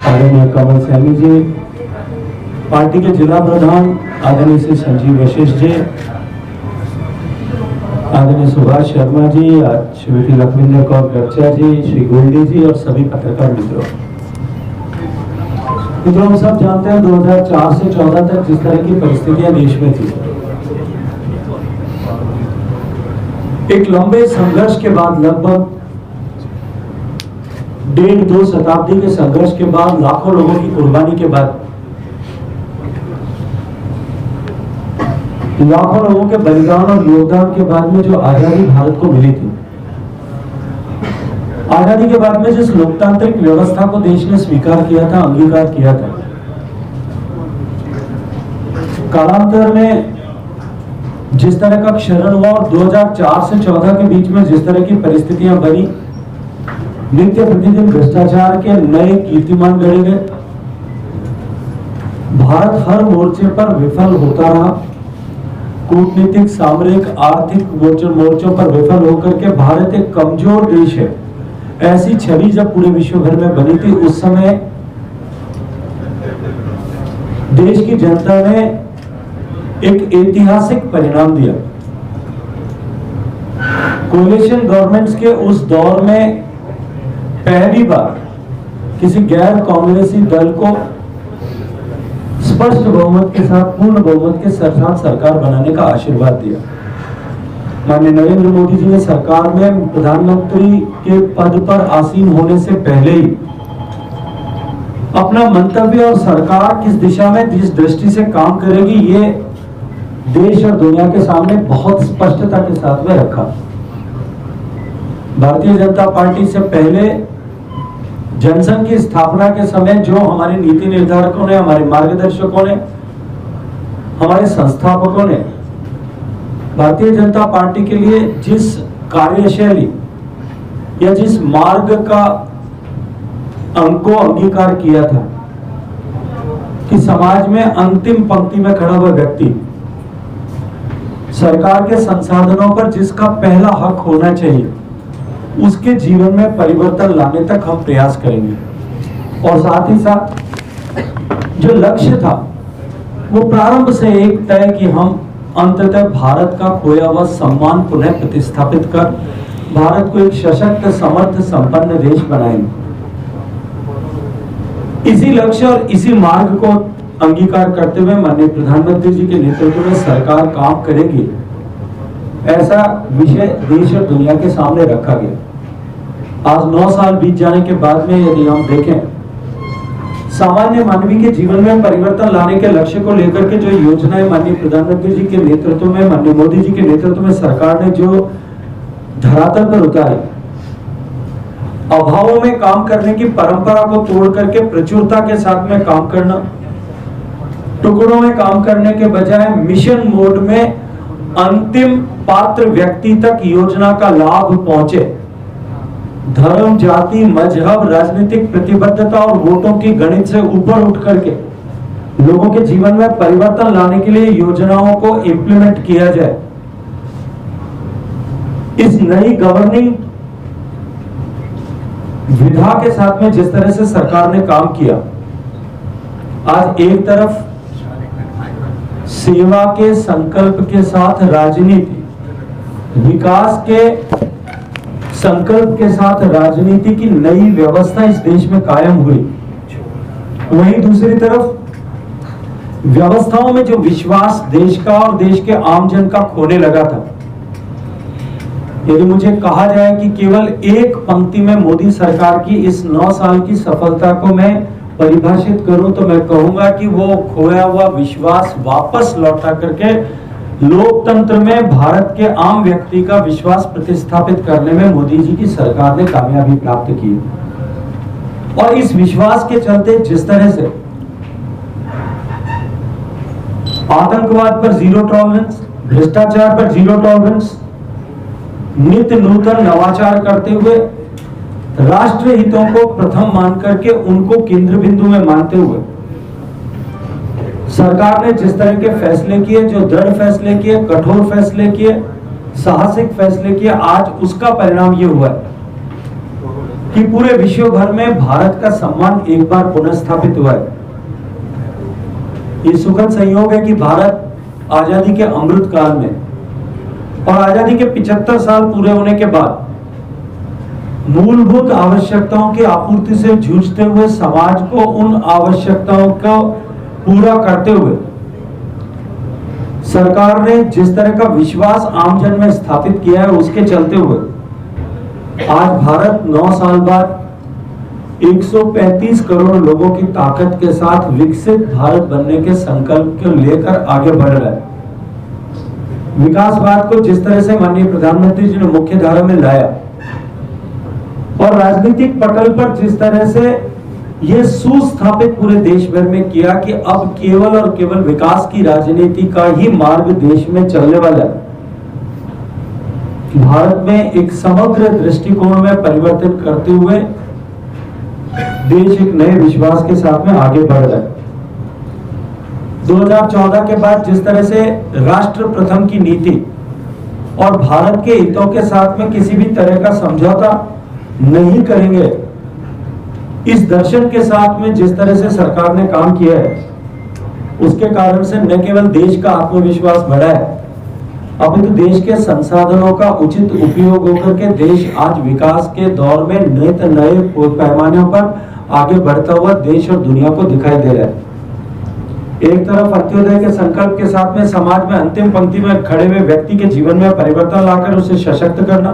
आदरणीय कमल सैनी जी, पार्टी के जिला प्रधान आदरणीय श्री संजीव वशिष्ठ जी, आदरणीय सुभाष शर्मा जी, श्रीमती लखविंदर कौर गर्चा जी, श्री गोल्डी जी और सभी पत्रकार मित्रों, हम सब जानते हैं 2004 से 14 तक जिस तरह की परिस्थितियां देश में थी, एक लंबे संघर्ष के बाद, लगभग 1.5-2 शताब्दी के संघर्ष के बाद, लाखों लोगों की कुर्बानी के बाद, लाखों लोगों के बलिदान और योगदान के बाद में जो आजादी भारत को मिली थी, आजादी के बाद में जिस लोकतांत्रिक व्यवस्था को देश ने स्वीकार किया था, अंगीकार किया था, कालांतर में जिस तरह का क्षरण हुआ और 2004 से 14 के बीच में जिस तरह की परिस्थितियां बनी, नित्य प्रतिदिन भ्रष्टाचार के नए कीर्तिमान गढ़े गए, भारत हर मोर्चे पर विफल होता रहा, कूटनीतिक, सामरिक, आर्थिक मोर्चों पर विफल होकर के भारत एक कमजोर देश है, ऐसी छवि जब पूरे विश्व भर में बनी थी, उस समय देश की जनता ने एक ऐतिहासिक परिणाम दिया। कोलिशन गवर्नमेंट्स के उस दौर में पहली बार किसी गैर कांग्रेसी दल को स्पष्ट बहुमत के साथ, पूर्ण बहुमत के साथ सरकार बनाने का आशीर्वाद दिया। माननीय नरेंद्र मोदी जी ने सरकार में प्रधानमंत्री के पद पर आसीन होने से पहले ही अपना मंतव्य और सरकार किस दिशा में, जिस दृष्टि से काम करेगी, ये देश और दुनिया के सामने बहुत स्पष्टता के साथ में रखा। भारतीय जनता पार्टी से पहले जनसंघ की स्थापना के समय जो हमारे नीति निर्धारकों ने, हमारे मार्गदर्शकों ने, हमारे संस्थापकों ने भारतीय जनता पार्टी के लिए जिस कार्यशैली या जिस मार्ग का को अंगीकार किया था कि समाज में अंतिम पंक्ति में खड़ा हुआ व्यक्ति सरकार के संसाधनों पर जिसका पहला हक होना चाहिए, उसके जीवन में परिवर्तन लाने तक हम प्रयास करेंगे। और साथ ही साथ जो लक्ष्य था वो प्रारंभ से एक तय कि हम अंततः भारत का खोया हुआ सम्मान पुनः प्रतिस्थापित कर भारत को एक सशक्त, समर्थ, संपन्न देश बनाएंगे। इसी लक्ष्य और इसी मार्ग को अंगीकार करते हुए माननीय प्रधानमंत्री जी के नेतृत्व में सरकार काम करेगी, ऐसा विषय देश और दुनिया के सामने रखा गया। आज 9 साल बीत जाने के बाद में यदि हम देखें, सामान्य मानवीय के जीवन में परिवर्तन लाने के लक्ष्य को लेकर के जो योजनाएं माननीय प्रधानमंत्री जी के नेतृत्व में, माननीय मोदी जी के नेतृत्व में सरकार ने जो धरातल पर उतारी, अभावों में काम करने की परंपरा को तोड़ करके प्रचुरता के साथ में काम करना, टुकड़ों में काम करने के बजाय मिशन मोड में अंतिम पात्र व्यक्ति तक योजना का लाभ पहुंचे, धर्म, जाति, मजहब, राजनीतिक प्रतिबद्धता और वोटों की गणित से ऊपर उठ करके लोगों के जीवन में परिवर्तन लाने के लिए योजनाओं को इंप्लीमेंट किया जाए। इस नई गवर्निंग विधा के साथ में जिस तरह से सरकार ने काम किया, आज एक तरफ सेवा के संकल्प के साथ राजनीति, विकास के संकल्प के साथ राजनीति की नई व्यवस्था इस देश में कायम हुई, वहीं दूसरी तरफ व्यवस्थाओं में जो विश्वास देश का और देश के आमजन का खोने लगा था। यदि मुझे कहा जाए कि केवल एक पंक्ति में मोदी सरकार की इस 9 साल की सफलता को मैं परिभाषित करूं तो मैं कहूंगा कि वो खोया हुआ विश्वास वापस लौटा करके लोकतंत्र में भारत के आम व्यक्ति का विश्वास प्रतिस्थापित करने में मोदी जी की सरकार ने कामयाबी प्राप्त की। और इस विश्वास के चलते जिस तरह से आतंकवाद पर जीरो टॉलरेंस, भ्रष्टाचार पर जीरो टॉलरेंस, नित्य नूतन नवाचार करते हुए राष्ट्र हितों को प्रथम मान करके उनको केंद्र बिंदु में मानते हुए सरकार ने जिस तरह के फैसले किए, जो दृढ़ फैसले किए, कठोर फैसले किए, साहसिक फैसले किए, आज उसका परिणाम ये हुआ है कि पूरे विश्व भर में भारत का सम्मान एक बार पुनः स्थापित हुआ है। ये सुखद संयोग है कि भारत आजादी के अमृत काल में और आजादी के 75 साल पूरे होने के बाद मूलभूत आवश्यकताओं की आपूर्ति से जूझते हुए समाज को उन आवश्यकताओं को पूरा करते हुए सरकार ने जिस तरह का विश्वास आमजन में स्थापित किया है, उसके चलते हुए आज भारत 9 साल बाद 135 करोड़ लोगों की ताकत के साथ विकसित भारत बनने के संकल्प को लेकर आगे बढ़ रहा है। विकासवाद को जिस तरह से माननीय प्रधानमंत्री जी ने मुख्य धारा में लाया और राजनीतिक पटल पर जिस तरह से यह सुस्थापित पूरे देश भर में किया कि अब केवल और केवल विकास की राजनीति का ही मार्ग देश में चलने वाला है। भारत में एक समग्र दृष्टिकोण में परिवर्तन करते हुए देश एक नए विश्वास के साथ में आगे बढ़ रहा है। 2014 के बाद जिस तरह से राष्ट्र प्रथम की नीति और भारत के हितों के साथ में किसी भी तरह का समझौता नहीं करेंगे, इस दर्शन के साथ में जिस तरह से सरकार ने काम किया है, उसके कारण से न केवल देश का आत्मविश्वास बढ़ा है, अपितु देश के संसाधनों का उचित उपयोग होकर के देश आज विकास के दौर में नए पैमानों पर आगे बढ़ता हुआ देश और दुनिया को दिखाई दे रहा है। एक तरफ अंत्योदय के संकल्प के साथ में समाज में अंतिम पंक्ति में खड़े हुए व्यक्ति के जीवन में परिवर्तन लाकर उसे सशक्त करना,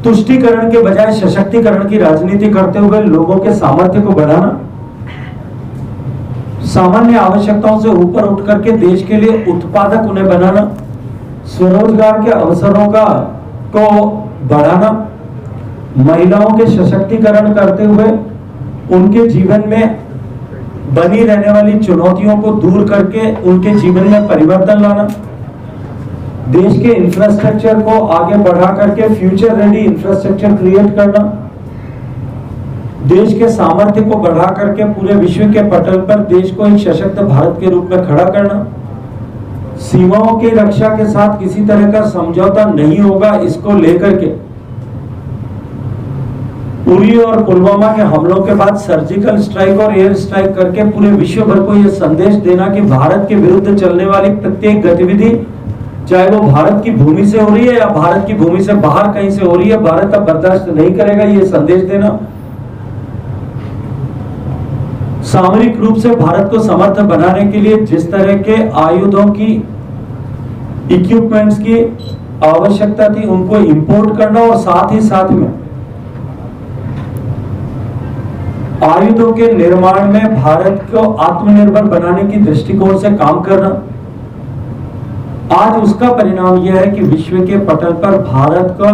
तुष्टीकरण के बजाय सशक्तिकरण की राजनीति करते हुए लोगों के सामर्थ्य को बढ़ाना, सामान्य आवश्यकताओं से ऊपर उठ करके देश के लिए उत्पादक उन्हें बनाना, स्वरोजगार के अवसरों को बढ़ाना, महिलाओं के सशक्तिकरण करते हुए उनके जीवन में बनी रहने वाली चुनौतियों को दूर करके उनके जीवन में परिवर्तन लाना, देश के इंफ्रास्ट्रक्चर को आगे बढ़ा करके फ्यूचर रेडी इंफ्रास्ट्रक्चर क्रिएट करना, देश के सामर्थ्य को बढ़ा करके पूरे विश्व के पटल पर देश को एक सशक्त भारत के रूप में खड़ा करना, सीमाओं की रक्षा के साथ किसी तरह का समझौता नहीं होगा, इसको लेकर के उरी और पुलवामा के हमलों के बाद सर्जिकल स्ट्राइक और एयर स्ट्राइक करके पूरे विश्व भर को यह संदेश देना कि भारत के विरुद्ध चलने वाली प्रत्येक गतिविधि, चाहे वो भारत की भूमि से हो रही है या भारत की भूमि से बाहर कहीं से हो रही है, भारत अब बर्दाश्त नहीं करेगा, ये संदेश देना। सामरिक रूप से भारत को समर्थ बनाने के लिए जिस तरह के आयुधों की, इक्विपमेंट्स की आवश्यकता थी, उनको इंपोर्ट करना और साथ ही साथ में आयुधों के निर्माण में भारत को आत्मनिर्भर बनाने की दृष्टिकोण से काम करना, आज उसका परिणाम यह है कि विश्व के पटल पर भारत का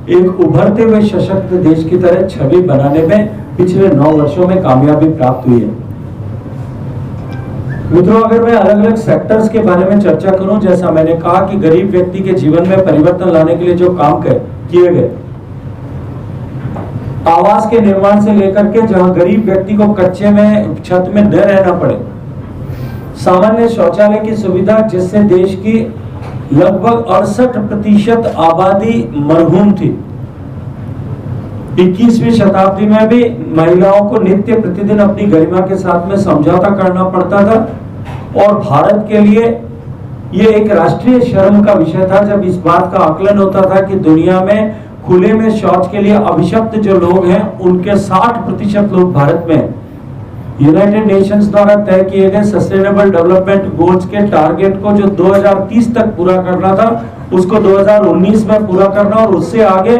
एक उभरते हुए सशक्त देश की तरह छवि बनाने में पिछले 9 वर्षों में कामयाबी प्राप्त हुई है। मित्रों, अगर मैं अलग अलग सेक्टर्स के बारे में चर्चा करूं, जैसा मैंने कहा कि गरीब व्यक्ति के जीवन में परिवर्तन लाने के लिए जो काम किए गए, आवास के निर्माण से लेकर के जहां गरीब व्यक्ति को कच्चे में छत में न रहना पड़े, सामान्य शौचालय की सुविधा जिससे देश की लगभग 68% आबादी मरहूम थी। 21वीं शताब्दी में भी महिलाओं को नित्य प्रतिदिन अपनी गरिमा के साथ में समझौता करना पड़ता था और भारत के लिए यह एक राष्ट्रीय शर्म का विषय था जब इस बात का आकलन होता था कि दुनिया में खुले में शौच के लिए अभिशप्त जो लोग हैं उनके 60% लोग भारत में हैं। यूनाइटेड नेशंस द्वारा तय किए गए सस्टेनेबल डेवलपमेंट गोल्स के टारगेट को जो 2030 तक पूरा करना था, उसको 2019 में पूरा करना और उससे आगे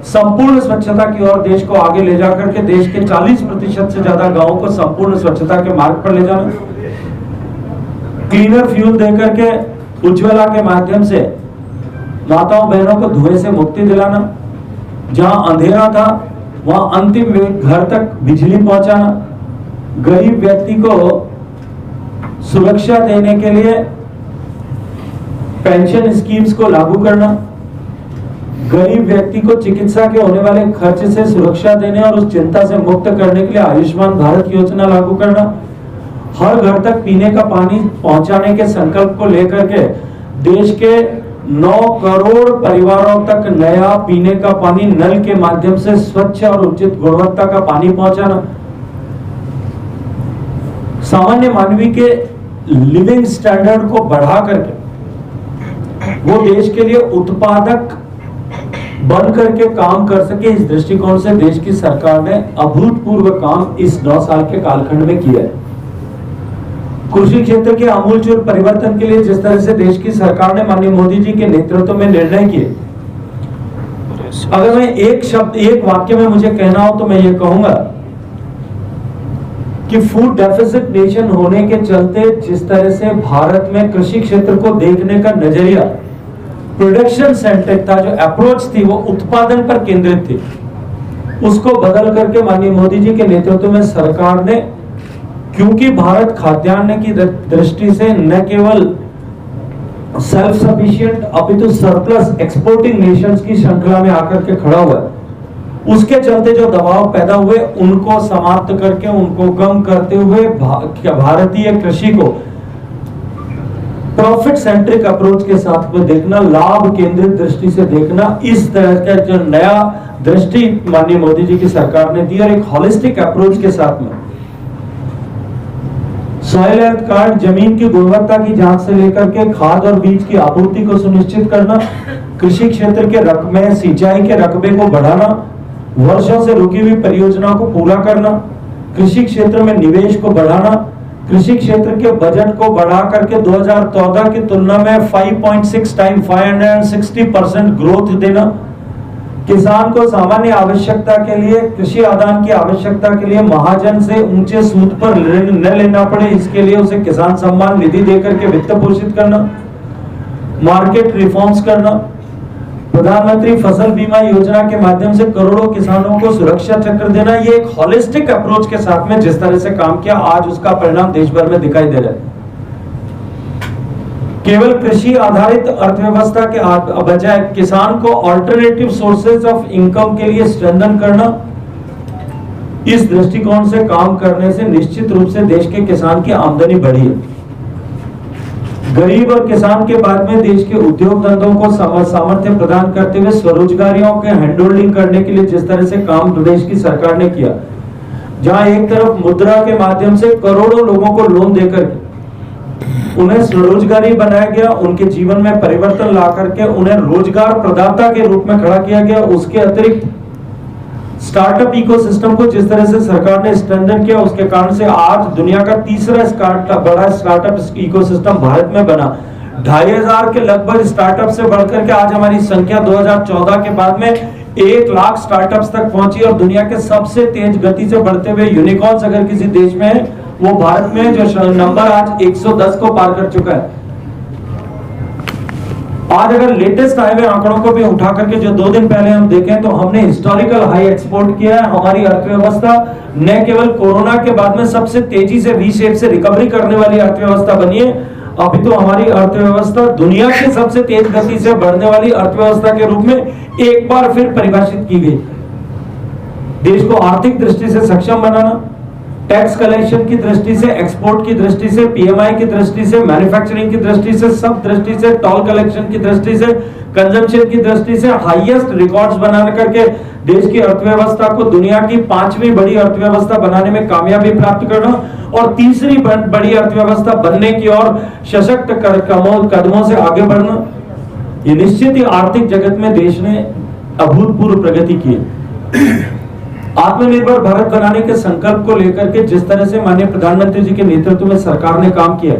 संपूर्ण स्वच्छता की ओर देश को आगे ले जाकर के देश के 40% से ज्यादा गांवों को संपूर्ण स्वच्छता के मार्ग पर ले जाना, क्लीनर फ्यूल देकर के उज्ज्वला के माध्यम से माताओं बहनों को धुएं से मुक्ति दिलाना, जहां अंधेरा था वहां अंतिम घर तक बिजली पहुंचाना, गरीब व्यक्ति को सुरक्षा देने के लिए पेंशन स्कीम्स को लागू करना, गरीब व्यक्ति को चिकित्सा के होने वाले खर्च से सुरक्षा देने और उस चिंता से मुक्त करने के लिए आयुष्मान भारत योजना लागू करना, हर घर तक पीने का पानी पहुंचाने के संकल्प को लेकर के देश के 9 करोड़ परिवारों तक नया पीने का पानी नल के माध्यम से स्वच्छ और उचित गुणवत्ता का पानी पहुंचाना, सामान्य मानवी के लिविंग स्टैंडर्ड को बढ़ा करके वो देश के लिए उत्पादक बन करके काम कर सके, इस दृष्टिकोण से देश की सरकार ने अभूतपूर्व काम इस 9 साल के कालखंड में किया है। कृषि क्षेत्र के आमूलचूल परिवर्तन के लिए जिस तरह से देश की सरकार ने माननीय मोदी जी के नेतृत्व में निर्णय किए, अगर मैं एक वाक्य में मुझे कहना हो तो मैं ये कहूंगा कि फूड डेफिसिट नेशन होने के चलते जिस तरह से भारत में कृषि क्षेत्र को देखने का नजरिया प्रोडक्शन सेंट्रिक था, जो अप्रोच थी वो उत्पादन पर केंद्रित थी, उसको बदल करके माननीय मोदी जी के नेतृत्व में सरकार ने, क्योंकि भारत खाद्यान्न की दृष्टि से न केवल सेल्फ सफिशिएंट अपितु सरप्लस एक्सपोर्टिंग नेशंस की श्रृंखला में आकर के खड़ा हुआ है, उसके चलते जो दबाव पैदा हुए उनको समाप्त करके, उनको कम करते हुए भारतीय कृषि को प्रॉफिट सेंट्रिक अप्रोच के साथ में देखना, लाभ केंद्रित दृष्टि से देखना, इस तरह का जो नया दृष्टि माननीय मोदी जी की सरकार ने दी और एक होलिस्टिक अप्रोच के साथ में सॉइल हेल्थ कार्ड, जमीन की गुणवत्ता की जांच से लेकर के खाद और बीज की आपूर्ति को सुनिश्चित करना, कृषि क्षेत्र के रकबे, सिंचाई के रकबे को बढ़ाना, वर्षों से रुकी हुई परियोजनाओं को पूरा करना, कृषि क्षेत्र में निवेश को बढ़ाना, कृषि क्षेत्र के बजट को बढ़ा करके 2014 की तुलना में 5.6 टाइम 560% ग्रोथ देना, किसान को सामान्य आवश्यकता के लिए, कृषि आदान की आवश्यकता के लिए महाजन से ऊंचे सूद पर ऋण न लेना पड़े, इसके लिए उसे किसान सम्मान निधि देकर के वित्त पोषित करना, मार्केट रिफॉर्म्स करना, प्रधानमंत्री फसल बीमा योजना के माध्यम से करोड़ों किसानों को सुरक्षा चक्र देना, ये एक होलिस्टिक अप्रोच के साथ में जिस तरह से काम किया, आज उसका परिणाम देश भर में दिखाई दे रहा है। केवल कृषि आधारित अर्थव्यवस्था के बजाय किसान को अल्टरनेटिव सोर्सेज ऑफ इनकम के लिए स्ट्रेंथन करना, इस दृष्टिकोण से काम करने से निश्चित रूप से देश के किसान की आमदनी बढ़ी है। गरीब और किसान के बाद में देश के उद्योग धंधों को सामर्थ्य प्रदान करते हुए स्वरोजगारियों के हैंडहोल्डिंग करने के लिए जिस तरह से काम प्रदेश की सरकार ने किया, जहां एक तरफ मुद्रा के माध्यम से करोड़ों लोगों को लोन देकर उन्हें स्वरोजगारी बनाया गया, उनके जीवन में परिवर्तन ला करके उन्हें रोजगार प्रदाता के रूप में खड़ा किया गया। उसके अतिरिक्त स्टार्टअप इकोसिस्टम को जिस तरह से सरकार ने स्ट्रेंथन किया, उसके कारण से आज दुनिया का तीसरा बड़ा स्टार्टअप इकोसिस्टम भारत में बना। 2500 के लगभग स्टार्टअप से बढ़कर के आज हमारी संख्या 2014 के बाद में 1 लाख स्टार्टअप्स तक पहुंची और दुनिया के सबसे तेज गति से बढ़ते हुए यूनिकॉर्न्स अगर किसी देश में है वो भारत में, जो नंबर आज 110 को पार कर चुका है। आज अगर लेटेस्ट आए हुए आंकड़ों को भी उठा करके जो 2 दिन पहले हम देखें तो हमने हिस्टोरिकल हाई एक्सपोर्ट किया है। हमारी अर्थव्यवस्था न केवल कोरोना के बाद में सबसे तेजी से वी शेप से रिकवरी करने वाली अर्थव्यवस्था बनी है, अभी तो हमारी अर्थव्यवस्था दुनिया की सबसे तेज गति से बढ़ने वाली अर्थव्यवस्था के रूप में एक बार फिर परिभाषित की गई। देश को आर्थिक दृष्टि से सक्षम बनाना, टैक्स कलेक्शन की दृष्टि से, एक्सपोर्ट की दृष्टि से, पीएमआई की दृष्टि से, मैन्युफैक्चरिंग की दृष्टि से, सब दृष्टि से, टोल कलेक्शन की दृष्टि से, कंजम्पशन की दृष्टि से हाईएस्ट रिकॉर्ड्स बना करके देश की अर्थव्यवस्था को दुनिया की 5वीं बड़ी अर्थव्यवस्था बनाने में कामयाबी प्राप्त करना और तीसरी बड़ी अर्थव्यवस्था बनने की ओर सशक्त कदमों से आगे बढ़ना, ये निश्चित ही आर्थिक जगत में देश ने अभूतपूर्व प्रगति की है। आत्मनिर्भर भारत बनाने के संकल्प को लेकर के जिस तरह से माननीय प्रधानमंत्री जी के नेतृत्व में सरकार ने काम किया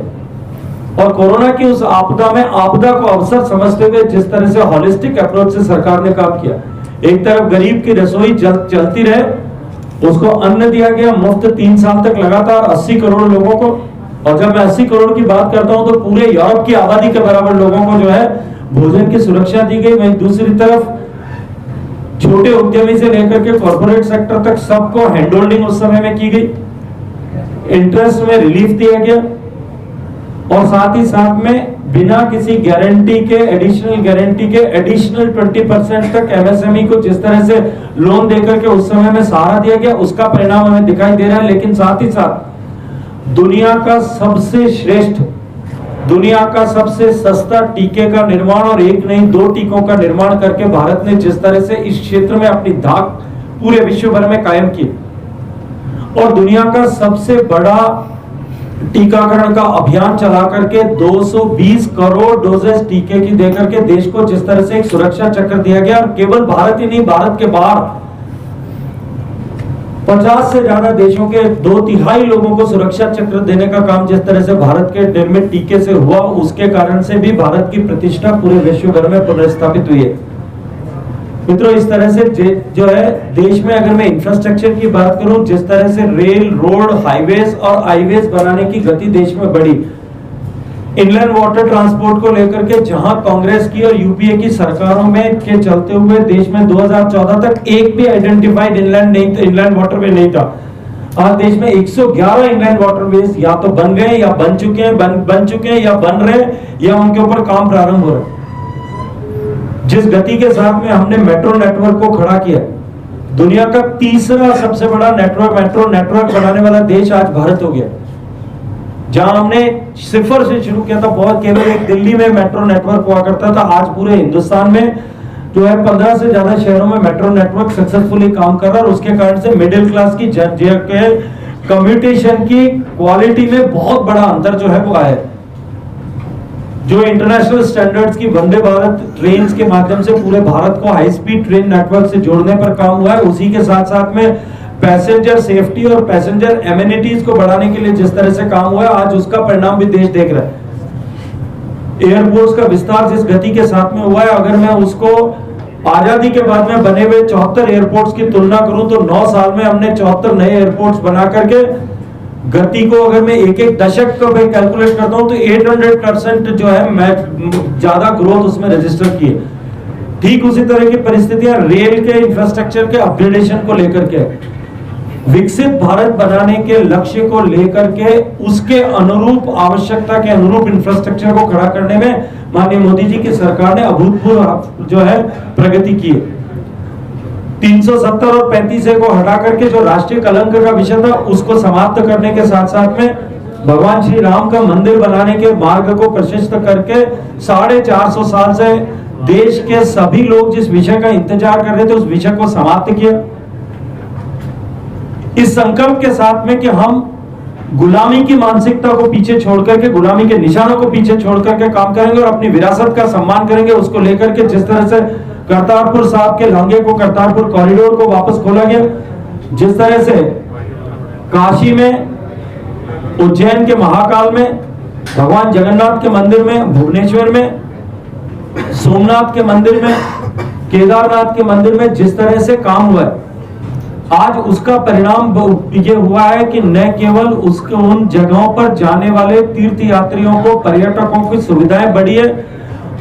और कोरोना की उस आपदा में आपदा को अवसर समझते हुए जिस तरह से होलिस्टिक अप्रोच से सरकार ने काम किया, एक तरफ गरीब की रसोई चलती रहे, उसको अन्न दिया गया मुफ्त 3 साल तक लगातार 80 करोड़ लोगों को, और जब मैं 80 करोड़ की बात करता हूं तो पूरे यूरोप की आबादी के बराबर लोगों को जो है भोजन की सुरक्षा दी गई। वहीं दूसरी तरफ छोटे उद्यमी से लेकर के कॉर्पोरेट सेक्टर तक सबको हैंडहोल्डिंग उस समय में की गई, इंटरेस्ट में रिलीफ दिया गया और साथ ही साथ में बिना किसी गारंटी के एडिशनल 20% तक एमएसएमई को जिस तरह से लोन देकर के उस समय में सहारा दिया गया, उसका परिणाम हमें दिखाई दे रहा है। लेकिन साथ ही साथ दुनिया का सबसे श्रेष्ठ दुनिया का सबसे सस्ता टीके का निर्माण और एक नहीं 2 टीकों का निर्माण करके भारत ने जिस तरह से इस क्षेत्र में अपनी धाक पूरे विश्व भर में कायम की और दुनिया का सबसे बड़ा टीकाकरण का अभियान चला करके 220 करोड़ डोजेस टीके की देकर के देश को जिस तरह से एक सुरक्षा चक्र दिया गया और केवल भारत ही नहीं, भारत के बाहर 50 से ज्यादा देशों के 2/3 लोगों को सुरक्षा चक्र देने का काम जिस तरह से भारत के निर्मित टीके से हुआ, उसके कारण से भी भारत की प्रतिष्ठा पूरे विश्व भर में पुनर्स्थापित हुई है। मित्रों, इस तरह से जो है देश में अगर मैं इंफ्रास्ट्रक्चर की बात करूं, जिस तरह से रेल, रोड, हाईवेज और हाईवेज बनाने की गति देश में बढ़ी, इनलैंड वाटर ट्रांसपोर्ट को लेकर के जहां कांग्रेस की और यूपीए की सरकारों में के चलते हुए देश में 2014 तक एक भी आइडेंटिफाइड इनलैंड वाटरवे नहीं था, आज देश में 111 इनलैंड वाटरवेज या तो बन गए या बन चुके हैं या बन रहे या उनके ऊपर काम प्रारंभ हो रहा है। जिस गति के साथ में हमने मेट्रो नेटवर्क को खड़ा किया, दुनिया का तीसरा सबसे बड़ा मेट्रो नेटवर्क बनाने वाला देश आज भारत हो गया। जहां हमने सिफर से शुरू किया था, बहुत केवल एक दिल्ली में मेट्रो नेटवर्क हुआ करता था, आज पूरे हिंदुस्तान में जो है 15 से ज्यादा शहरों में मेट्रो नेटवर्क सक्सेसफुली काम कर रहा है और उसके कारण से मिडिल क्लास की कम्यूटेशन की क्वालिटी में बहुत बड़ा अंतर जो है वो आया है। जो इंटरनेशनल स्टैंडर्ड्स की वंदे भारत ट्रेन के माध्यम से पूरे भारत को हाई स्पीड ट्रेन नेटवर्क से जोड़ने पर काम हुआ है, उसी के साथ साथ में पैसेंजर सेफ्टी और पैसेंजर एमिनिटीज को बढ़ाने के लिए जिस तरह से काम हुआ है, आज उसका परिणाम भी देश देख रहा है। एयरपोर्ट्स का विस्तार जिस गति के साथ में हुआ है, अगर मैं उसको आजादी के बाद में बने हुए 74 एयरपोर्ट्स की तुलना करूं तो 9 साल में हमने 74 नए एयरपोर्ट्स बना करके गति को अगर मैं एक दशक को मैं कैलकुलेट करता हूं तो 800% जो है मैं ज्यादा ग्रोथ उसमें रजिस्टर की है। ठीक उसी तरह की परिस्थितियां रेल के इंफ्रास्ट्रक्चर के अपग्रेडेशन को लेकर के, विकसित भारत बनाने के लक्ष्य को लेकर के उसके अनुरूप आवश्यकता के अनुरूप इंफ्रास्ट्रक्चर को खड़ा करने में माननीय मोदी जी की सरकार ने अभूतपूर्व जो है प्रगति की है। 370 और 35 को हटा करके जो राष्ट्रीय कलंक का विषय था उसको समाप्त करने के साथ साथ में भगवान श्री राम का मंदिर बनाने के मार्ग को प्रशस्त करके 450 साल से देश के सभी लोग जिस विषय का इंतजार कर रहे थे उस विषय को समाप्त किया, इस संकल्प के साथ में कि हम गुलामी की मानसिकता को पीछे छोड़ करके, गुलामी के निशानों को पीछे छोड़ करके काम करेंगे और अपनी विरासत का सम्मान करेंगे। उसको लेकर के जिस तरह से करतारपुर साहब के लांघे को, करतारपुर कॉरिडोर को वापस खोला गया, जिस तरह से काशी में, उज्जैन के महाकाल में, भगवान जगन्नाथ के मंदिर में, भुवनेश्वर में, सोमनाथ के मंदिर में, केदारनाथ के मंदिर में जिस तरह से काम हुआ है, आज उसका परिणाम ये हुआ है कि न केवल उसके उन जगहों पर जाने वाले तीर्थ यात्रियों को, पर्यटकों की सुविधाएं बढ़ी है,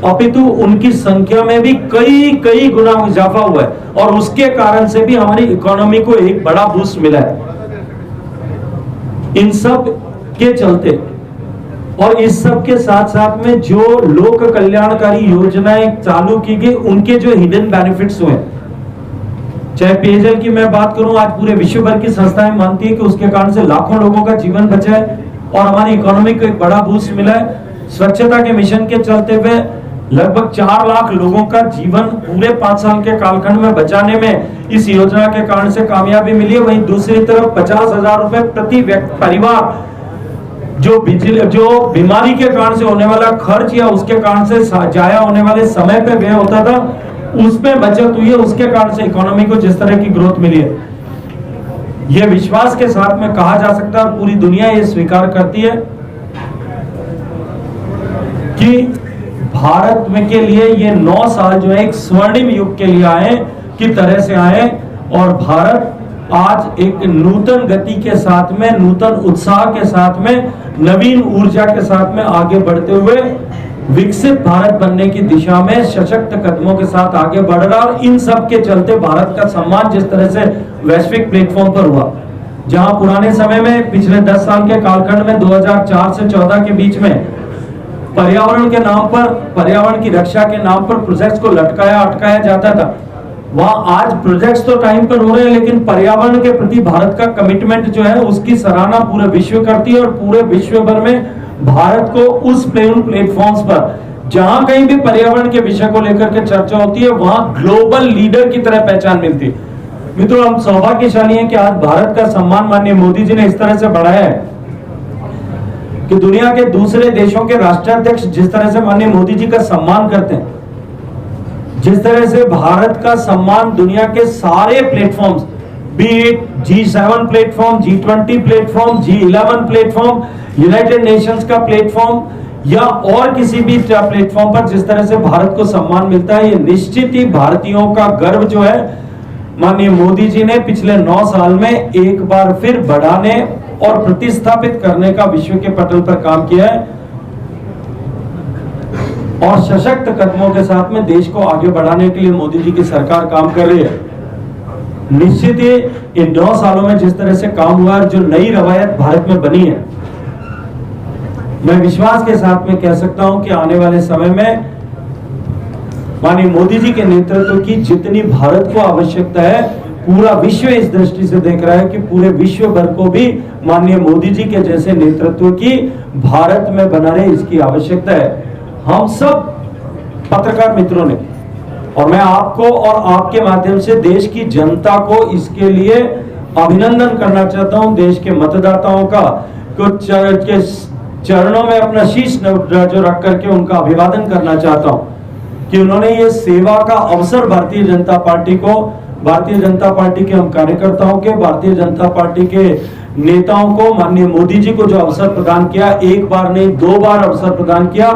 अपितु उनकी संख्या में भी कई गुना इजाफा हुआ है और उसके कारण से भी हमारी इकोनॉमी को एक बड़ा बूस्ट मिला है। इन सब के चलते और इस सब के साथ साथ में जो लोक कल्याणकारी योजनाएं चालू की गई, उनके जो हिडन बेनिफिट्स हुए, चाहे पेयजल की मैं बात करूं, आज पूरे विश्व भर की संस्थाएं मानती है कि उसके कारण से लाखों लोगों का जीवन बचा है और हमारी इकोनॉमी को एक बड़ा बूस्ट मिला है। स्वच्छता के मिशन के चलते हुए लगभग 4 लाख लोगों का जीवन पूरे 5 साल के कालखंड में बचाने में इस योजना के कारण से कामयाबी मिली है। वहीं दूसरी तरफ 50,000 रुपए प्रति परिवार जो बीमारी के कारण से होने वाला खर्च या उसके कारण से जाया होने वाले समय पे व्यय होता था, उसमें बचत हुई है। उसके कारण से इकोनॉमी को जिस तरह की ग्रोथ मिली है, यह विश्वास के साथ में कहा जा सकता है और पूरी दुनिया ये स्वीकार करती है कि भारत में के लिए ये 9 साल जो है एक स्वर्णिम युग के लिए आए की तरह से आए और भारत आज एक नूतन गति के साथ में, नूतन उत्साह के साथ में, नवीन ऊर्जा के साथ में आगे बढ़ते हुए विकसित भारत बनने की दिशा में सशक्त कदमों के साथ आगे बढ़ रहा। और इन सब के चलते भारत का सम्मान जिस तरह से वैश्विक प्लेटफॉर्म पर हुआ, जहां पुराने समय में पिछले 10 साल के कालखंड में 2004 से 14 के बीच में पर्यावरण के नाम पर, पर्यावरण की रक्षा के नाम पर प्रोजेक्ट्स को लटकाया अटकाया जाता था, वहां आज प्रोजेक्ट्स तो टाइम पर हो रहे हैं लेकिन पर्यावरण के प्रति भारत का कमिटमेंट जो है उसकी सराहना पूरे विश्व करती है और पूरे विश्व भर में भारत को उस प्लेटफॉर्म्स पर जहां कहीं भी पर्यावरण के विषय को लेकर के चर्चा होती है वहां ग्लोबल लीडर की तरह पहचान मिलती है। मित्रों, हम सौभाग्यशाली हैं कि आज भारत का सम्मान माननीय मोदी जी ने इस तरह से बढ़ाया है कि दुनिया के दूसरे देशों के राष्ट्राध्यक्ष जिस तरह से माननीय मोदी जी का सम्मान करते हैं, जिस तरह से भारत का सम्मान दुनिया के सारे platforms, B it G7 platform, G20 platform, G11 platform, United Nations का प्लेटफॉर्म या और किसी भी प्लेटफॉर्म पर जिस तरह से भारत को सम्मान मिलता है, ये निश्चित ही भारतीयों का गर्व जो है माननीय मोदी जी ने पिछले 9 साल में एक बार फिर बढ़ाने और प्रतिस्थापित करने का विश्व के पटल पर काम किया है और सशक्त कदमों के साथ में देश को आगे बढ़ाने के लिए मोदी जी की सरकार काम कर रही है। निश्चित ही इन 9 सालों में जिस तरह से काम हुआ, जो नई रवायत भारत में बनी है, मैं विश्वास के साथ में कह सकता हूं कि आने वाले समय में माननीय मोदी जी के नेतृत्व की जितनी भारत को आवश्यकता है, पूरा विश्व इस दृष्टि से देख रहा है कि पूरे विश्व भर को भी माननीय मोदी जी के जैसे नेतृत्व की भारत में बनाने इसकी आवश्यकता है। हम सब पत्रकार मित्रों ने और मैं आपको और आपके माध्यम से देश की जनता को इसके लिए अभिनंदन करना चाहता हूं। देश के मतदाताओं का कुछ चरणों में अपना शीश जो रख करके उनका अभिवादन करना चाहता हूं कि उन्होंने ये सेवा का अवसर भारतीय जनता पार्टी को, भारतीय जनता पार्टी के हम कार्यकर्ताओं के, भारतीय जनता पार्टी के नेताओं को, माननीय मोदी जी को जो अवसर प्रदान किया, एक बार नहीं 2 बार अवसर प्रदान किया,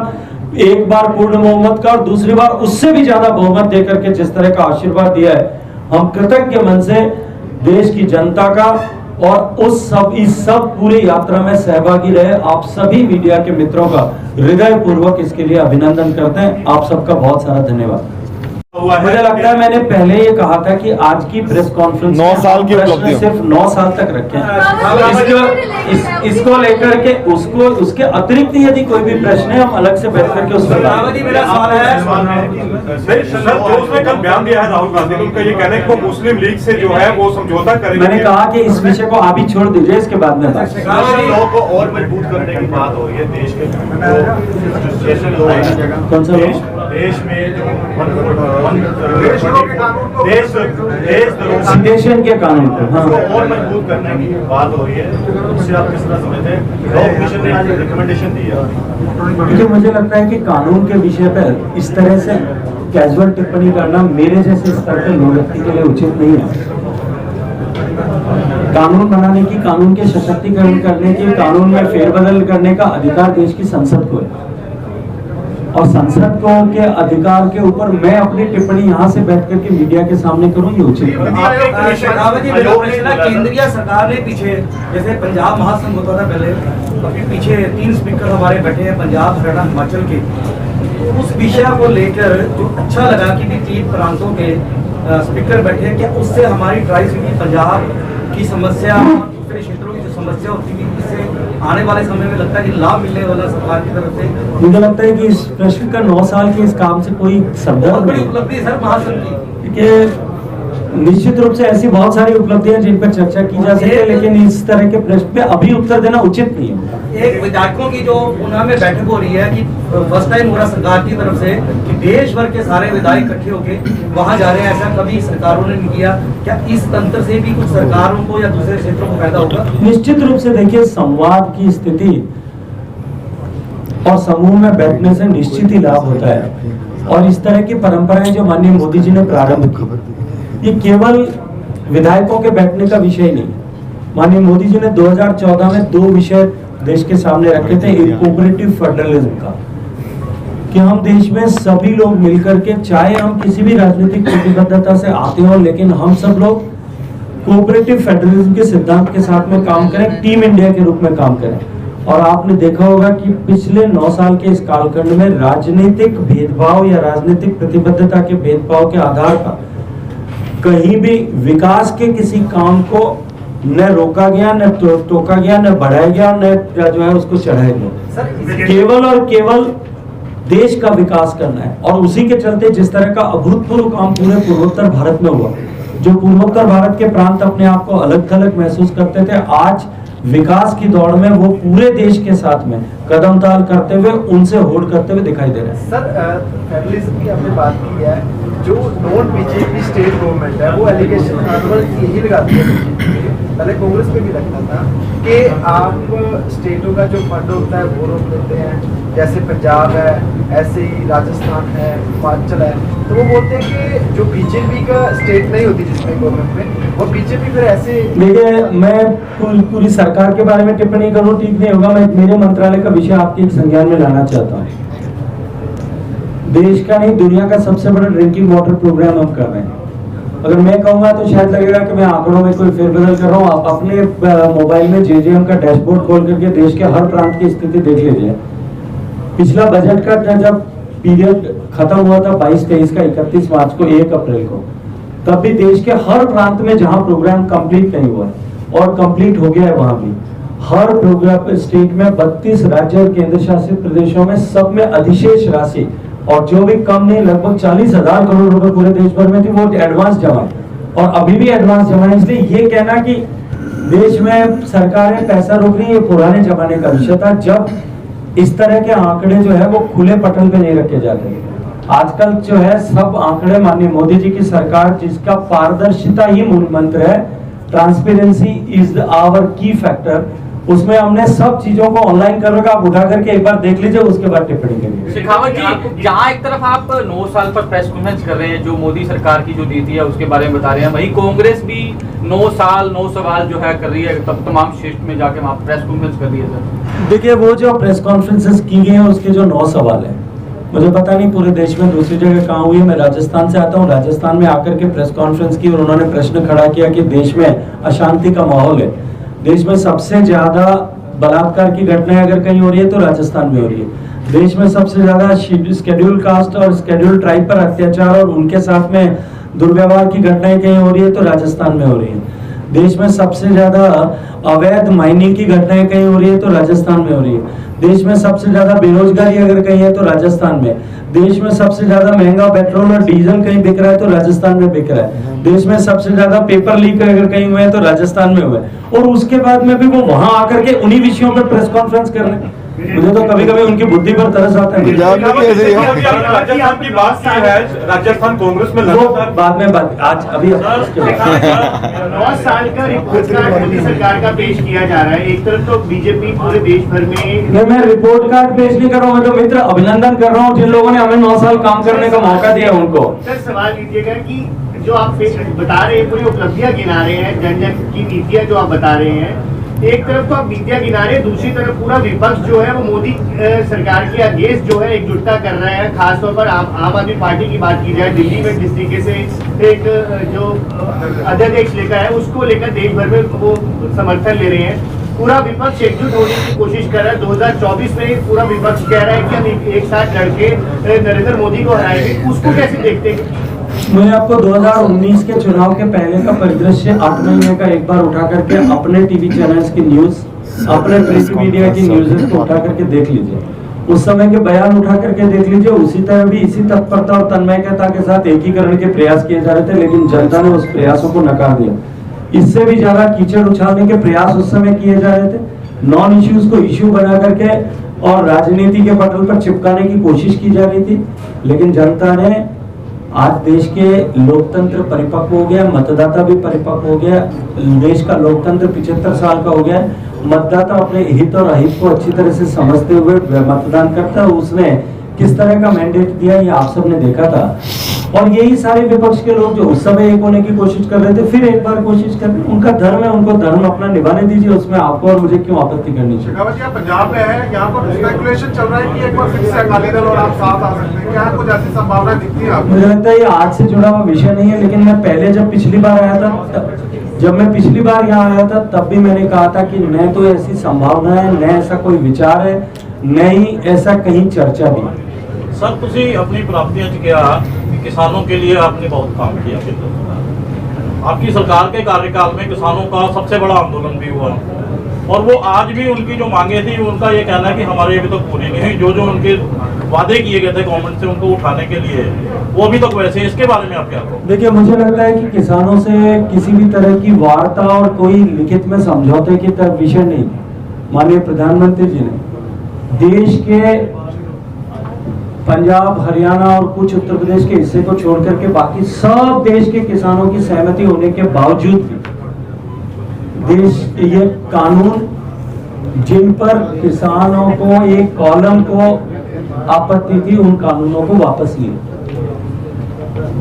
एक बार पूर्ण बहुमत का और दूसरी बार उससे भी ज्यादा बहुमत देकर के जिस तरह का आशीर्वाद दिया है, हम कृतज्ञ मन से देश की जनता का और इस सब पूरे यात्रा में सहभागी रहे आप सभी मीडिया के मित्रों का हृदय पूर्वक इसके लिए अभिनंदन करते हैं। आप सबका बहुत सारा धन्यवाद। मुझे लगता है मैंने पहले ये कहा था कि आज की प्रेस कॉन्फ्रेंस 9 साल की उपलब्धि सिर्फ 9 साल तक रखें, इसको लेकर के उसके अतिरिक्त यदि कोई भी प्रश्न है हम अलग से बैठ करके उसका मेरा सवाल है सर, उसने कल बयान दिया है राहुल गांधी, उनका ये कहना है कि वो मुस्लिम लीग से जो है वो समझौता करेंगे। मैंने कहा कि इस विषय को आप ही छोड़ दीजिए, इसके बाद में लोगों को और मजबूत करने की बात हो रही है। देश के कौन सा देश में सिटेशन के कानून को और मजबूत करने की बात हो रही है, उससे आप किस तरह समझते हैं? लॉ कमीशन ने आज रिकमेंडेशन दी है। क्योंकि मुझे लगता है कि कानून के विषय पर इस तरह से कैजुअल टिप्पणी करना मेरे जैसे स्तर के लोग व्यक्ति के लिए उचित नहीं है। कानून बनाने की, कानून के सशक्तिकरण करने की, कानून में फेरबदल करने का अधिकार देश की संसद को है और संसद को के अधिकार के ऊपर मैं अपनी टिप्पणी यहाँ से बैठ करके मीडिया के सामने करूँ, ये उचित है। केंद्रीय सरकार ने पीछे जैसे पंजाब महासंघ होता था पहले, अभी पीछे 3 स्पीकर हमारे बैठे हैं पंजाब, हरियाणा, हिमाचल के, उस विषय को लेकर जो अच्छा लगा कि भी 3 प्रांतों के स्पीकर बैठे हैं, क्या उससे हमारी ट्राई सिटी पंजाब की समस्या, दूसरे क्षेत्रों की जो समस्या होती थी, इससे आने वाले समय में लगता है कि लाभ मिलने वाला सरकार की तरफ से? मुझे लगता है कि इस प्रश्न का 9 साल के इस काम से कोई संदर्भ बड़ी उपलब्धि सर महासंघ की, कि निश्चित रूप से ऐसी बहुत सारी उपलब्धियां जिन पर चर्चा की जा सकती है, लेकिन इस तरह के प्रश्न पे अभी उत्तर देना उचित नहीं है। एक विधायकों की जो ऊना में बैठक हो रही है कि फर्स्ट टाइम हो रहा सरकार की तरफ से कि देश भर के सारे विधायक इकट्ठे होके वहां जा रहे हैं, ऐसा कभी सरकारों ने नहीं किया। क्या इस तंत्र से भी कुछ सरकारों को या दूसरे क्षेत्रों को फायदा होगा? निश्चित रूप से देखिए, संवाद की स्थिति और समूह में बैठने से निश्चित ही लाभ होता है और इस तरह की परंपराएं जो माननीय मोदी जी ने प्रारंभ की, ये केवल विधायकों के बैठने का विषय नहीं। माननीय मोदी जी ने 2014 में 2 विषय देश के सामने रखे थे। एक कोऑपरेटिव फेडरलिज्म का, कि हम देश में सभी लोग मिलकर के, चाहे हम किसी भी राजनीतिक प्रतिबद्धता से आते हो, लेकिन हम सब लोग कोऑपरेटिव फेडरलिज्म के सिद्धांत के साथ में काम करें, टीम इंडिया के रूप में काम करें। और आपने देखा होगा कि पिछले 9 साल के इस कालखंड में राजनीतिक भेदभाव या राजनीतिक प्रतिबद्धता के भेदभाव के आधार पर कहीं भी विकास के किसी काम को न रोका गया, न टोका गया, न बढ़ाया गया, न जो है उसको चढ़ाया गया। केवल और केवल देश का विकास करना है और उसी के चलते जिस तरह का अभूतपूर्व काम पूरे पूर्वोत्तर भारत में हुआ, जो पूर्वोत्तर भारत के प्रांत अपने आप को अलग थलग महसूस करते थे, आज विकास की दौड़ में वो पूरे देश के साथ में कदम ताल करते हुए उनसे होड़ करते हुए दिखाई दे रहे हैं। सर फेडरलिज्म की हमने बात की है, जो नॉन बीजेपी स्टेट गवर्नमेंट है वो एलिगेशन यही लगाती है, पहले कांग्रेस पे भी लगता था कि आप स्टेटों का जो फंड होता है वो रोक देते हैं, जैसे पंजाब है, ऐसे ही राजस्थान है, हिमाचल है, तो वो बोलते हैं कि जो बीजेपी का स्टेट नहीं होती जिसमें गवर्नमेंट में, वो बीजेपी फिर ऐसे। देखिए, मैं पूरी सरकार के बारे में टिप्पणी करूं ठीक नहीं होगा। मैं मेरे मंत्रालय का विषय आपके संज्ञान में लाना चाहता हूं। देश का नहीं, दुनिया का सबसे बड़ा ड्रिंकिंग वाटर प्रोग्राम हम कर रहे हैं। अगर मैं कहूंगा तो शायद लगेगा कि मैं आंकड़ों में कोई फेरबदल कर रहा हूं। आप अपने मोबाइल में जेजेएम का डैशबोर्ड खोल करके देश के हर प्रांत की स्थिति देख लीजिए। पिछला बजट का जब पीरियड खत्म हुआ था 22-23 का 31 मार्च को 1 अप्रैल को, तब भी देश के हर प्रांत में जहां प्रोग्राम कंप्लीट नहीं हुआ और कंप्लीट हो गया है, वहां भी हर प्रोग्राम स्टेट में 32 राज्य और केंद्र शासित प्रदेशों में सब में अधिशेष राशि, और जो भी कम नहीं लगभग 40,000 करोड़ रुपए पूरे देश भर में थी, वो एडवांस जमा है और अभी भी एडवांस जमा है। इसलिए ये कहना कि देश में सरकारें पैसा रोक रही है, ये पुराने जमाने का विषय था, जब इस तरह के आंकड़े जो है वो खुले पटल पे नहीं रखे जाते। आजकल जो है सब आंकड़े माननीय मोदी जी की सरकार, जिसका पारदर्शिता ही मूल मंत्र है, ट्रांसपेरेंसी इज आवर की फैक्टर, उसमें हमने सब चीजों को ऑनलाइन कर रखा। आप उठा करके एक बार देख लीजिए, उसके बाद टिप्पणी करिए। शेखावत जी, जहां एक तरफ आप 9 साल पर प्रेस कॉन्फ्रेंस कर रहे हैं, जो मोदी सरकार की जो नीति है उसके बारे में बता रहे हैं, वहीं कांग्रेस भी 9 साल 9 सवाल जो है कर रही है, तब तमाम शिफ्ट में जाके वहां प्रेस कॉन्फ्रेंस कर रही है। सर देखिए, वो जो प्रेस कॉन्फ्रेंसेस की गई हैं उसके जो 9 सवाल है, मुझे पता नहीं पूरे देश में दूसरी जगह कहाँ हुई है। मैं राजस्थान से आता हूँ, राजस्थान में आकर के प्रेस कॉन्फ्रेंस की और उन्होंने प्रश्न खड़ा किया कि देश में अशांति का माहौल है, देश में सबसे ज्यादा बलात्कार की घटनाएं अगर कहीं हो रही है तो राजस्थान में हो रही है, देश में सबसे ज्यादा शेड्यूल कास्ट और शेड्यूल ट्राइब पर अत्याचार और उनके साथ में दुर्व्यवहार की घटनाएं कहीं हो रही है तो राजस्थान में हो रही है, देश में सबसे ज्यादा अवैध माइनिंग की घटनाएं कहीं हो रही है तो राजस्थान में हो रही है, देश में सबसे ज्यादा बेरोजगारी अगर कहीं है तो राजस्थान में, देश में सबसे ज्यादा महंगा पेट्रोल और डीजल कहीं बिक रहा है तो राजस्थान में बिक रहा है, देश में सबसे ज्यादा पेपर लीक अगर कहीं हुए हैं तो राजस्थान में हुए, और उसके बाद में भी वो वहां आकर के उन्हीं विषयों पर प्रेस कॉन्फ्रेंस कर रहे हैं। मुझे तो कभी कभी उनकी बुद्धि पर तरस आता है। राजस्थान की बात की है, राजस्थान कांग्रेस में लगातार बाद में बात, आज अभी 9 साल का रिपोर्ट कार्ड मोदी सरकार का पेश किया जा रहा है। एक तरफ तो बीजेपी पूरे देश भर में, मैं रिपोर्ट कार्ड पेश नहीं कर रहा हूँ, मैं तो मित्र अभिनंदन कर रहा हूँ जिन लोगों ने हमें 9 साल काम करने का मौका दिया उनको। सर सवाल कीजिएगा कि जो आप बता रहे हैं, पूरी उपलब्धियां गिना रहे हैं, जन जन की नीतियां जो आप बता रहे हैं, एक तरफ तो आप नीतियां गिना रहे हैं, दूसरी तरफ पूरा विपक्ष जो है वो मोदी सरकार के अगेंस्ट जो है एकजुटता कर रहा है। खासतौर पर आम आदमी पार्टी की बात की जाए, दिल्ली में जिस तरीके से एक जो अध्यादेश लेकर है उसको लेकर देश भर में वो समर्थन ले रहे हैं, पूरा विपक्ष एकजुट होने की कोशिश कर रहा है। 2024 में पूरा विपक्ष कह रहा है कि हम एक साथ लड़के नरेंद्र मोदी को हराएंगे, उसको कैसे देखते हैं? मैं आपको 2019 के चुनाव के पहले का परिदृश्य 8 महीने का एक बार उठा करके अपने टीवी चैनल्स की न्यूज, अपने प्रिंट मीडिया की न्यूज़ को उठा करके देख लीजिए, उस समय के बयान उठा करके देख लीजिए। उसी तरह भी इसी तत्परता और तन्मयता के साथ एकीकरण के प्रयास किए जा रहे थे, लेकिन जनता ने उस प्रयासों को नकार दिया। इससे भी ज्यादा कीचड़ उछालने के प्रयास उस समय किए जा रहे थे, नॉन इश्यूज को इश्यू बना करके और राजनीति के पटल पर चिपकाने की कोशिश की जा रही थी। लेकिन जनता ने, आज देश के लोकतंत्र परिपक्व हो गया, मतदाता भी परिपक्व हो गया, देश का लोकतंत्र 75 साल का हो गया। मतदाता अपने हित और अहित को अच्छी तरह से समझते हुए मतदान करता है। उसने किस तरह का मैंडेट दिया ये आप सबने देखा था, और यही सारे विपक्ष के लोग जो उस समय एक होने की कोशिश कर रहे थे, फिर एक बार कोशिश कर रहे हैं। उनका धर्म है, उनको धर्म अपना निभाने दीजिए, उसमें आपको और मुझे क्यों आपत्ति करनी चाहिए। पंजाब में है, यहाँ पर स्पेकुलेशन चल रहा है कि एक बार फिर से अकाली दल और आप साथ आ सकते हैं, क्या कुछ ऐसी संभावना दिखती है आपको? मुझे लगता है ये आज से जुड़ा हुआ विषय नहीं है, लेकिन मैं पहले जब पिछली बार आया था, जब मैं पिछली बार यहाँ आया था तब भी मैंने कहा था कि न तो ऐसी संभावना है, न ऐसा कोई विचार है, न ही ऐसा कहीं चर्चा भी है। सर तुसी अपनी प्राप्तियां च किया कि किसानों के लिए आपने बहुत काम किया। आपकी सरकार के कार्यकाल में किसानों का सबसे बड़ा आंदोलन भी हुआ, और वो आज भी उनकी जो मांगे थी उनका ये कहना है कि हमारी अभी तक पूरी नहीं हुई। जो जो उनके वादे किए गए थे गवर्नमेंट से उनको उठाने के लिए, वो अभी तक वैसे, इसके बारे में आप क्या कहो? देखिए, मुझे लगता है कि किसानों से किसी भी तरह की वार्ता और कोई लिखित में समझौते की तरफ विषय नहीं। माननीय प्रधानमंत्री जी ने देश के पंजाब, हरियाणा और कुछ उत्तर प्रदेश के हिस्से को छोड़ करके बाकी सब देश के किसानों की सहमति होने के बावजूद भी देश ये कानून, जिन पर किसानों को एक कॉलम को आपत्ति थी, उन कानूनों को वापस लिया।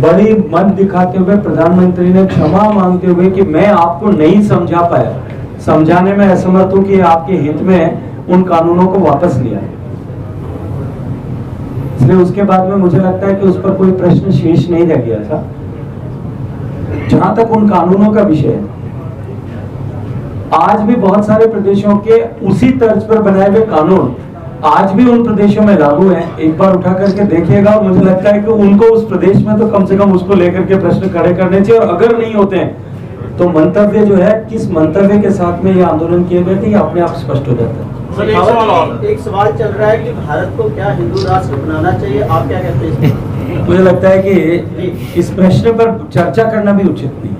बड़ी मन दिखाते हुए प्रधानमंत्री ने क्षमा मांगते हुए कि मैं आपको नहीं समझा पाया, समझाने में असमर्थ हूं कि आपके हित में उन कानूनों को वापस लिया। इसलिए उसके बाद में मुझे लगता है कि उस पर कोई प्रश्न शेष नहीं रह गया था। जहां तक उन कानूनों का विषय है, आज भी बहुत सारे प्रदेशों के उसी तर्ज पर बनाए हुए कानून आज भी उन प्रदेशों में लागू हैं। एक बार उठा करके देखिएगा, और मुझे लगता है कि उनको उस प्रदेश में तो कम से कम उसको लेकर के प्रश्न खड़े करने चाहिए, और अगर नहीं होते हैं तो मंतव्य जो है, किस मंतव्य के साथ में ये आंदोलन किए गए थे, ये अपने आप स्पष्ट हो जाता है। सर, एक सवाल और। एक सवाल चल रहा है कि भारत को क्या हिंदू राष्ट्र बनाना चाहिए, आप क्या कहते हैं इसमें? मुझे लगता है कि इस प्रश्न पर चर्चा करना भी उचित नहीं है।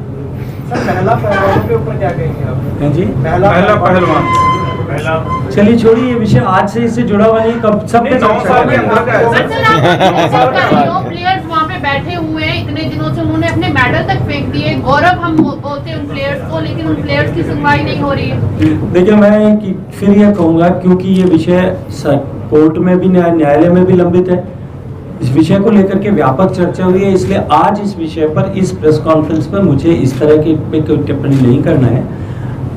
सर, पहला पहलवान के ऊपर क्या कहेंगे आप? हैं जी, पहला पहलवान, चलिए छोड़िए ये विषय, आज से इससे जुड़ा हुआ नहीं, कब सब पे चर्चा करेंगे। प्लेयर्स वहाँ पे बैठे हुए हैं इतने दिनों से, उन्होंने अपने मेडल तक फेंक दिए, गौरव हम बोलते हैं उन प्लेयर्स को, लेकिन उन प्लेयर्स की सुनवाई नहीं हो रही है। देखिए, मैं फिर यह कहूंगा, क्योंकि ये विषय कोर्ट में भी, न्यायालय में भी लंबित है, इस विषय को लेकर के व्यापक चर्चा हुई है, इसलिए आज इस विषय पर, इस प्रेस कॉन्फ्रेंस पर मुझे इस तरह की कोई टिप्पणी नहीं करना है।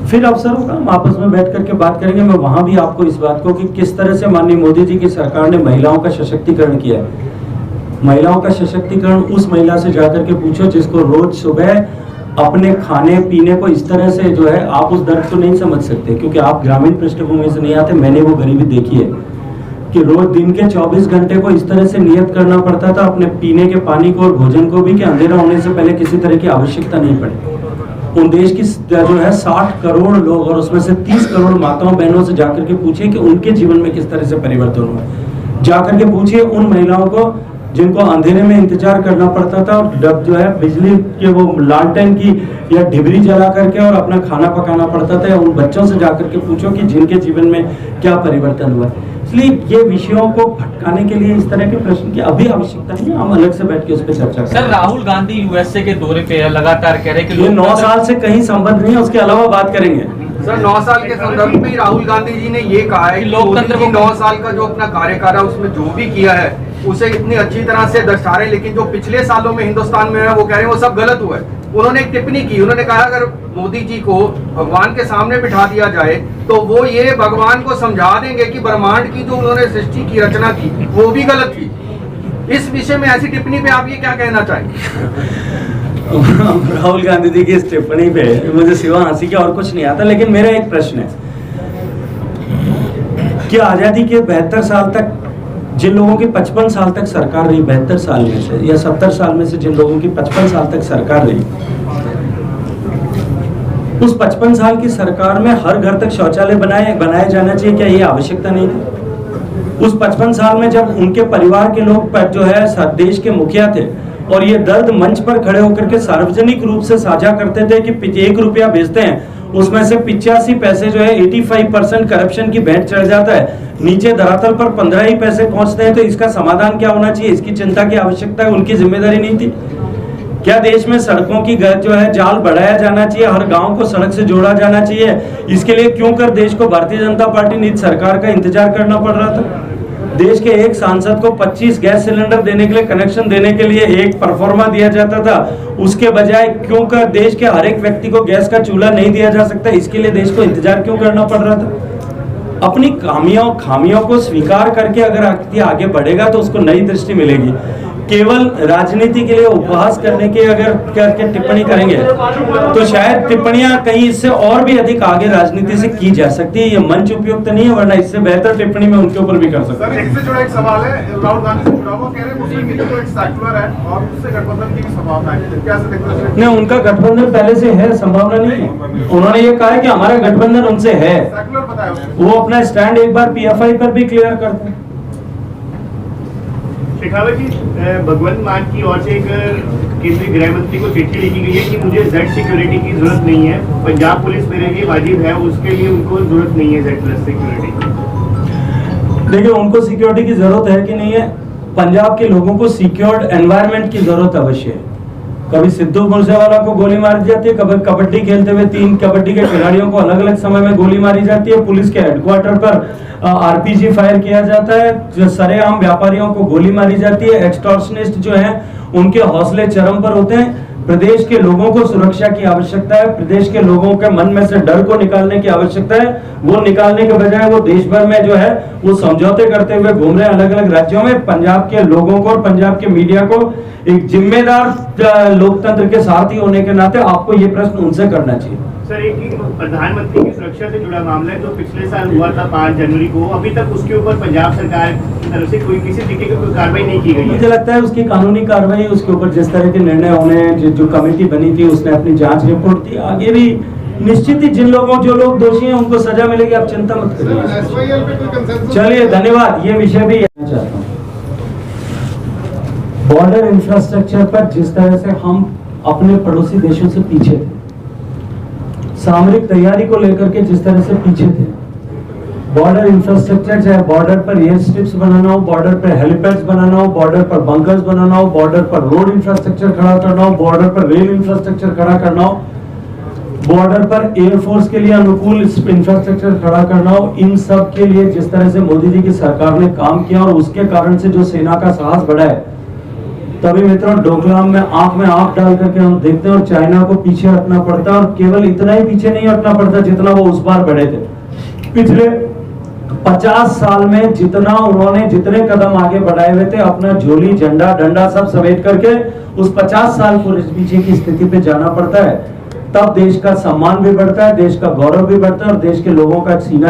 फिर अवसर होगा, हम आपस में बैठ करके बात करेंगे। मैं वहां भी आपको इस बात को कि किस तरह से माननीय मोदी जी की सरकार ने महिलाओं का सशक्तिकरण किया है। महिलाओं का सशक्तिकरण उस महिला से जाकर के पूछो जिसको रोज सुबह अपने खाने पीने को इस तरह से जो है, आप उस दर्द को नहीं समझ सकते क्योंकि आप ग्रामीण पृष्ठभूमि से नहीं आते। मैंने वो गरीबी देखी है कि रोज दिन के 24 घंटे को इस तरह से नियत करना पड़ता था अपने पीने के पानी को और भोजन को भी, कि अंधेरा होने से पहले किसी तरह की आवश्यकता नहीं पड़े। उन देश की जो है 60 करोड़ लोग, और उसमें से 30 करोड़ माताओं बहनों से जाकर के पूछिए कि उनके जीवन में किस तरह से परिवर्तन हुआ। जाकर के पूछिए उन महिलाओं को जिनको अंधेरे में इंतजार करना पड़ता था, और जब जो है बिजली के वो लालटेन की या डिबरी जला करके और अपना खाना पकाना पड़ता था, या उन बच्चों से जाकर के पूछो कि जिनके जीवन में क्या परिवर्तन हुआ। इसलिए ये विषयों को भटकाने के लिए इस तरह के प्रश्न की अभी आवश्यकता नहीं है, हम अलग से बैठ के उस पर चर्चा करें। सर, राहुल गांधी यूएसए के दौरे पे है, लगातार कह रहे हैं कि ये 9 साल से कहीं संबंध नहीं है, उसके अलावा बात करेंगे। सर, 9 साल के संदर्भ में राहुल गांधी जी ने ये कहा है कि लोकतंत्र को 9 साल का जो अपना कार्यकाल है उसमें जो भी किया है उसे इतनी अच्छी तरह से दर्शा रहे, लेकिन जो पिछले सालों में हिंदुस्तान में है वो कह रहे हैं वो सब गलत हुआ है। उन्होंने एक टिप्पणी की, उन्होंने कहा अगर मोदी जी को भगवान के सामने बिठा दिया जाए तो वो ये भगवान को समझा देंगे कि ब्रह्मांड की जो उन्होंने सृष्टि की रचना की वो भी गलत थी। इस विषय में ऐसी टिप्पणी पे आप ये क्या कहना चाहेंगे? राहुल गांधी जी की इस टिप्पणी पे मुझे सिवा हंसी के और कुछ नहीं आता, लेकिन मेरा एक प्रश्न है कि आजादी के 72 साल तक जिन लोगों की 55 साल तक सरकार रही, 72 साल में से या 70 साल में से जिन लोगों की 55 साल तक सरकार रही, उस 55 साल की सरकार में हर घर तक शौचालय बनाया जाना चाहिए, क्या ये आवश्यकता नहीं थी? उस 55 साल में जब उनके परिवार के लोग जो है देश के मुखिया थे और ये दर्द मंच पर खड़े होकर के सार्वजनिक रूप से साझा करते थे कि 1 रुपया भेजते हैं उसमें से 85 पैसे जो है 85% करप्शन की भेंट चढ़ जाता है, नीचे धरातल पर 15 ही पैसे पहुंचते हैं, तो इसका समाधान क्या होना चाहिए? इसकी चिंता की आवश्यकता है, उनकी जिम्मेदारी नहीं थी क्या? देश में सड़कों की जो है जाल बढ़ाया जाना चाहिए, हर गांव को सड़क से जोड़ा जाना चाहिए, इसके लिए क्यों कर देश को भारतीय जनता पार्टी नीति सरकार का इंतजार करना पड़ रहा था? देश के एक सांसद को 25 गैस सिलेंडर देने के लिए, कनेक्शन देने के लिए एक परफॉर्मा दिया जाता था, उसके बजाय क्यों कर देश के हर एक व्यक्ति को गैस का चूल्हा नहीं दिया जा सकता? इसके लिए देश को इंतजार क्यों करना पड़ रहा था? अपनी खामियों को स्वीकार करके अगर आगे बढ़ेगा तो उसको नई दृष्टि मिलेगी। केवल राजनीति के लिए उपहास करने के अगर करके टिप्पणी करेंगे तो शायद टिप्पणियां कहीं इससे और भी अधिक आगे राजनीति से की जा सकती है। ये मंच उपयुक्त नहीं है, वरना इससे बेहतर टिप्पणी मैं उनके ऊपर भी कर सकता हूं। इससे जुड़ा एक सवाल है, राहुल गांधी से जुड़ा हुआ, कह रहे हैं मुस्लिम लीग तो एक सेक्युलर है और उससे गठबंधन की भी संभावना है, क्या से देखते हैं? नहीं, उनका गठबंधन पहले से है, संभावना नहीं है। उन्होंने ये कहा है कि हमारा गठबंधन उनसे है, सेक्युलर बताया वो अपना स्टैंड एक बार PFI पर भी क्लियर करते हैं। शेखावत जी, भगवंत मान की ओर से एक केंद्रीय गृह मंत्री को चिट्ठी लिखी गई है कि मुझे जेड सिक्योरिटी की जरूरत नहीं है, पंजाब पुलिस मेरे लिए वाजिब है, उसके लिए उनको जरूरत नहीं है जेड प्लस सिक्योरिटी। देखिए, उनको सिक्योरिटी की जरूरत है कि नहीं है, पंजाब के लोगों को सिक्योर्ड एनवायरनमेंट की जरूरत अवश्य है। कभी सिद्धू मूसेवाला को गोली मारी जाती है, कभी कबड्डी खेलते हुए 3 कबड्डी के खिलाड़ियों को अलग अलग समय में गोली मारी जाती है, पुलिस के हेडक्वार्टर पर आरपीजी फायर किया जाता है, जो सरेआम व्यापारियों को गोली मारी जाती है, एक्सटॉर्शनिस्ट जो हैं उनके हौसले चरम पर होते हैं। प्रदेश के लोगों को सुरक्षा की आवश्यकता है, प्रदेश के लोगों के मन में से डर को निकालने की आवश्यकता है। वो निकालने के बजाय वो देश भर में जो है वो समझौते करते हुए घूम रहे हैं अलग अलग राज्यों में। पंजाब के लोगों को और पंजाब के मीडिया को एक जिम्मेदार लोकतंत्र के सारथी होने के नाते आपको ये प्रश्न उनसे करना चाहिए। सर, एक प्रधानमंत्री की सुरक्षा से जुड़ा मामला है जो पिछले साल हुआ था 5 जनवरी को, अभी तक उसके ऊपर पंजाब सरकार की तरफ से कोई किसी तरीके की कोई कार्रवाई नहीं की गई है। मुझे लगता है उसकी कानूनी कार्रवाई, उसके ऊपर जिस तरह के निर्णय होने, जो कमेटी बनी थी उसने अपनी जांच रिपोर्ट दी, आगे भी निश्चित ही जो लोग दोषी हैं उनको सजा मिलेगी, आप चिंता मत करिए। चलिए, धन्यवाद। ये विषय भी कहना चाहता हूँ, बॉर्डर इंफ्रास्ट्रक्चर पर जिस तरह से हम अपने पड़ोसी देशों से पीछे थे, सामरिक तैयारी को लेकर के जिस तरह से पीछे थे, बॉर्डर इंफ्रास्ट्रक्चर चाहे बॉर्डर पर एयर स्ट्रिप्स बनाना हो, बॉर्डर पर हेलीपैड्स बनाना हो, बॉर्डर पर बंकर्स बनाना हो, बॉर्डर पर रोड इंफ्रास्ट्रक्चर खड़ा करना हो, बॉर्डर पर रेल इंफ्रास्ट्रक्चर खड़ा करना हो, बॉर्डर पर एयरफोर्स के लिए अनुकूल इंफ्रास्ट्रक्चर खड़ा करना हो, इन सब के लिए जिस तरह से मोदी जी की सरकार ने काम किया और उसके कारण से जो सेना का साहस बढ़ा है, तभी मित्रों डोकलाम में आंख डाल करके हम देखते हैं और चाइना को पीछे हटना पड़ता है, और केवल इतना ही पीछे नहीं हटना पड़ता जितना वो उस बार बढ़े थे। पिछले 50 साल में जितने कदम आगे बढ़ाए हुए थे, अपना झोली झंडा डंडा सब समेट करके उस 50 साल को पीछे की स्थिति पे जाना पड़ता है, तब देश का सम्मान भी बढ़ता है, देश का गौरव भी बढ़ता है और देश के लोगों का सीना